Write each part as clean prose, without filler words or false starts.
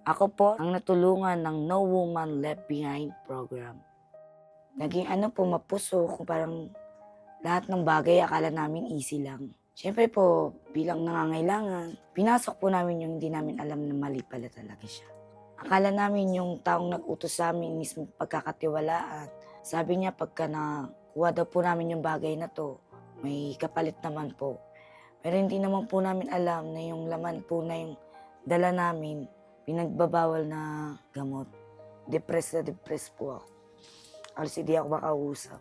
Ako po ang natulungan ng No Woman Left Behind program. Naging mapuso kung parang lahat ng bagay akala namin easy lang. Siyempre po, bilang nangangailangan, pinasok po namin yung hindi namin alam na mali pala talaga siya. Akala namin yung taong nag-utos sa amin mismo pagkakatiwalaan. Sabi niya pagka nakuha daw po namin yung bagay na to, may kapalit naman po. Pero hindi naman po namin alam na yung laman po na yung dala namin, pinagbabawal na gamot. Depressed po ako. Alos hindi ako makausap.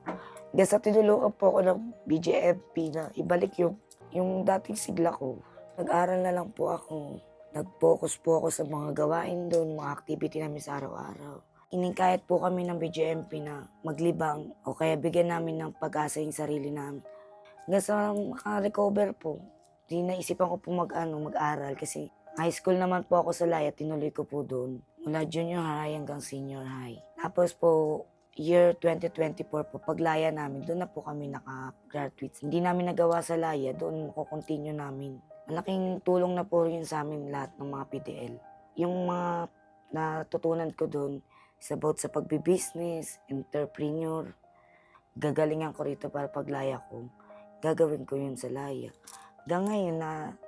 Hanggang sa tinulungan po ako ng BJMP na ibalik yung dating sigla ko. Nag-aral na lang po ako. Nag-focus po ako sa mga gawain doon, mga activity namin sa araw-araw. Iningkayat po kami ng BJMP na maglibang o kaya bigyan namin ng pag-asa yung sarili namin. Hanggang sa maka-recover po, di naisipan ko po mag-aral kasi high school naman po ako sa Laya, tinuloy ko po doon. Mula junior high hanggang senior high. Tapos po, year 2024 po, paglaya namin, doon na po kami naka-graduate. Hindi namin nagawa sa Laya, doon ko-continue namin. Malaking tulong na po yun sa amin lahat ng mga PDL. Yung mga natutunan ko doon is about sa pagbibusiness, entrepreneur. Gagalingan ko rito para paglaya ko. Gagawin ko yun sa Laya. Hanggang ngayon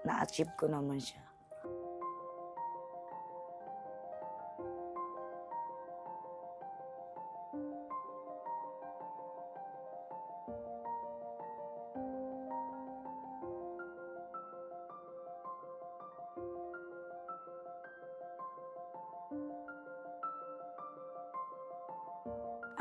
na-achieve ko naman siya.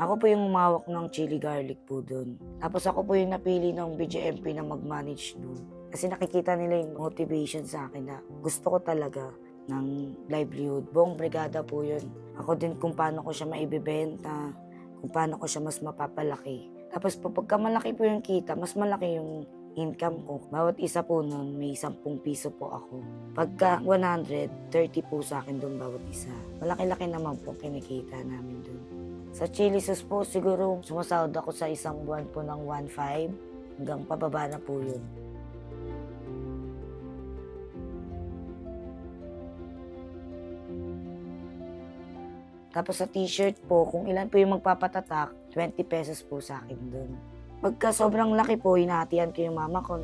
Ako po yung umawak ng chili garlic po doon. Tapos ako po yung napili ng BJMP na mag-manage doon. Kasi nakikita nila yung motivation sa akin na gusto ko talaga ng livelihood. Buong brigada po yun. Ako din kung paano ko siya maibibenta, kung paano ko siya mas mapapalaki. Tapos po pagka malaki po yung kita, mas malaki yung income ko. Bawat isa po nun, may 10 piso po ako. Pagka 100, 30 po sa akin doon bawat isa. Malaki-laki naman po kinikita namin doon. Sa chili sauce po, siguro sumasahod ako sa isang buwan po ng 1.5 hanggang pababa na po yun. Tapos sa t-shirt po, kung ilan po yung magpapatatak, 20 pesos po sa akin dun. Pagka sobrang laki po, hinahatian ko yung mama ko.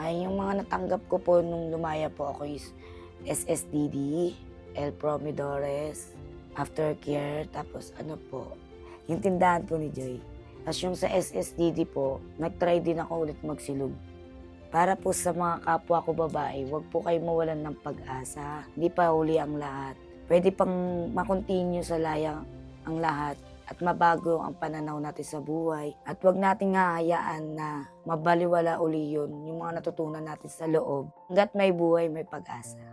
Ay, yung mga natanggap ko po nung lumaya po ako is SSDD, El Promidores, Aftercare, tapos yung tindahan po ni Joy. Tapos yung sa SSDD po, nag-try din ako ulit magsilog. Para po sa mga kapwa ko babae, huwag po kayo mawalan ng pag-asa. Hindi pa huli ang lahat. Pwede pang makontinue sa layang ang lahat at mabago ang pananaw natin sa buhay. At huwag nating hahayaan na mabaliwala uli yun, yung mga natutunan natin sa loob. Hanggat may buhay, may pag-asa.